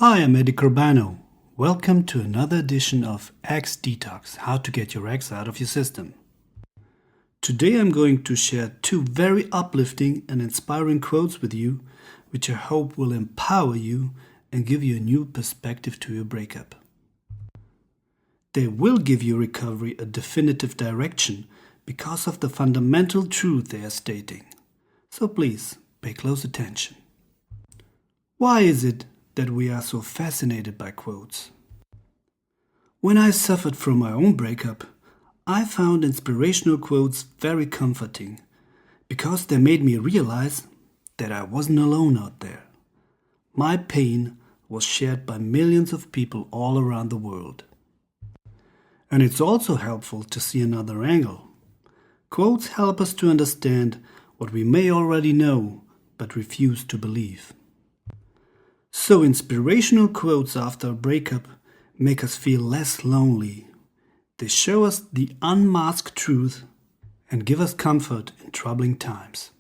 Hi, I'm Corbano. Welcome to another edition of Ex Detox, how to get your ex out of your system. Today I'm going to share two very uplifting and inspiring quotes with you, which I hope will empower you and give you a new perspective to your breakup. They will give your recovery a definitive direction because of the fundamental truth they are stating. So please, pay close attention. Why is it that we are so fascinated by quotes? When I suffered from my own breakup, I found inspirational quotes very comforting because they made me realize that I wasn't alone out there. My pain was shared by millions of people all around the world. And it's also helpful to see another angle. Quotes help us to understand what we may already know but refuse to believe. So inspirational quotes after a breakup make us feel less lonely. They show us the unmasked truth and give us comfort in troubling times.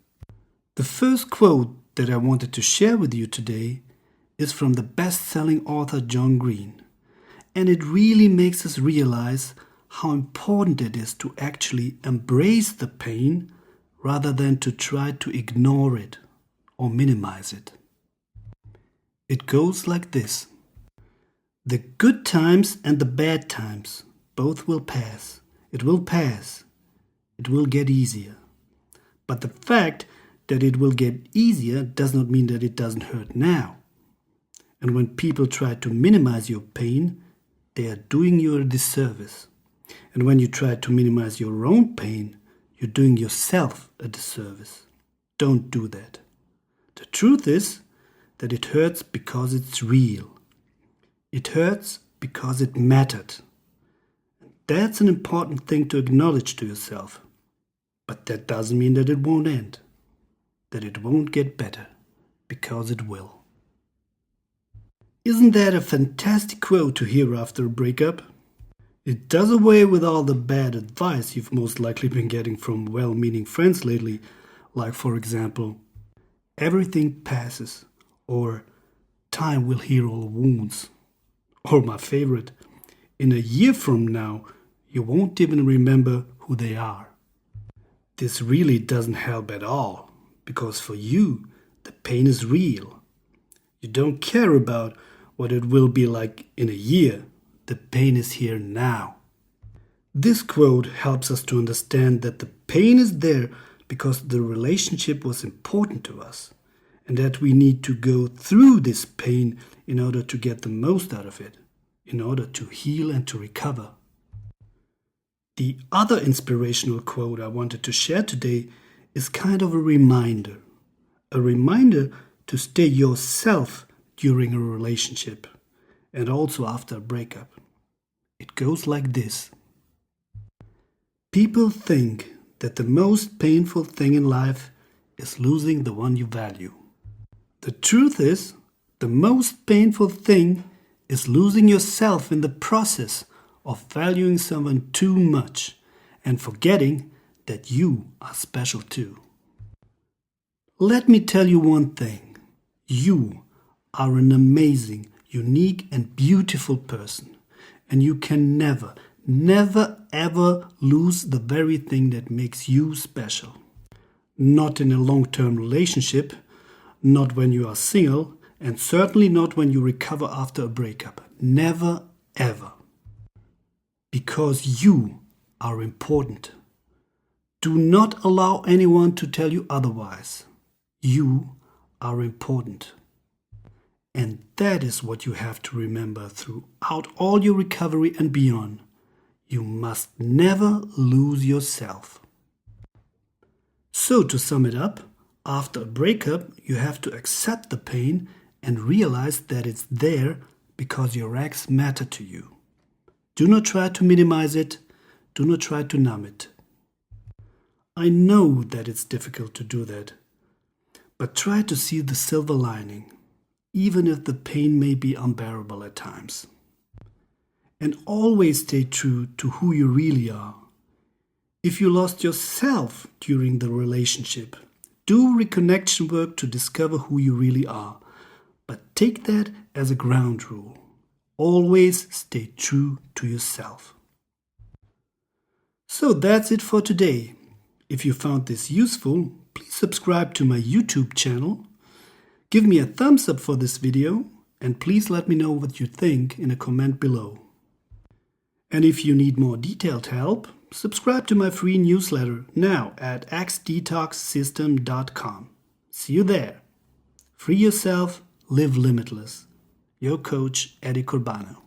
The first quote that I wanted to share with you today is from the best-selling author John Green. And it really makes us realize how important it is to actually embrace the pain rather than to try to ignore it or minimize it. It goes like this. The good times and the bad times, both will pass. It will pass. It will get easier. But the fact that it will get easier does not mean that it doesn't hurt now. And when people try to minimize your pain, they are doing you a disservice. And when you try to minimize your own pain, you're doing yourself a disservice. Don't do that. The truth is that it hurts because it's real. It hurts because it mattered. That's an important thing to acknowledge to yourself. But that doesn't mean that it won't end, that it won't get better, because it will. Isn't that a fantastic quote to hear after a breakup? It does away with all the bad advice you've most likely been getting from well-meaning friends lately, like for example, everything passes, or time will heal all wounds. Or my favorite, in a year from now, you won't even remember who they are. This really doesn't help at all, because for you, the pain is real. You don't care about what it will be like in a year. The pain is here now. This quote helps us to understand that the pain is there because the relationship was important to us, and that we need to go through this pain in order to get the most out of it, in order to heal and to recover. The other inspirational quote I wanted to share today is kind of a reminder to stay yourself during a relationship and also after a breakup. It goes like this. People think that the most painful thing in life is losing the one you value. The truth is, the most painful thing is losing yourself in the process of valuing someone too much and forgetting that you are special too. Let me tell you one thing. You are an amazing, unique and beautiful person, and you can never, ever lose the very thing that makes you special. Not in a long-term relationship, not when you are single, and certainly not when you recover after a breakup. Never, ever. Because you are important. Do not allow anyone to tell you otherwise. You are important. And that is what you have to remember throughout all your recovery and beyond. You must never lose yourself. So to sum it up, after a breakup, you have to accept the pain and realize that it's there because your ex mattered to you. Do not try to minimize it. Do not try to numb it. I know that it's difficult to do that, but try to see the silver lining, even if the pain may be unbearable at times. And always stay true to who you really are. If you lost yourself during the relationship, do reconnection work to discover who you really are. but take that as a ground rule. Always stay true to yourself. So that's it for today. If you found this useful, please subscribe to my YouTube channel. Give me a thumbs up for this video, and please let me know what you think in a comment below. And if you need more detailed help, subscribe to my free newsletter now at xdetoxsystem.com. See you there. Free yourself, live limitless. Your coach, Corbano.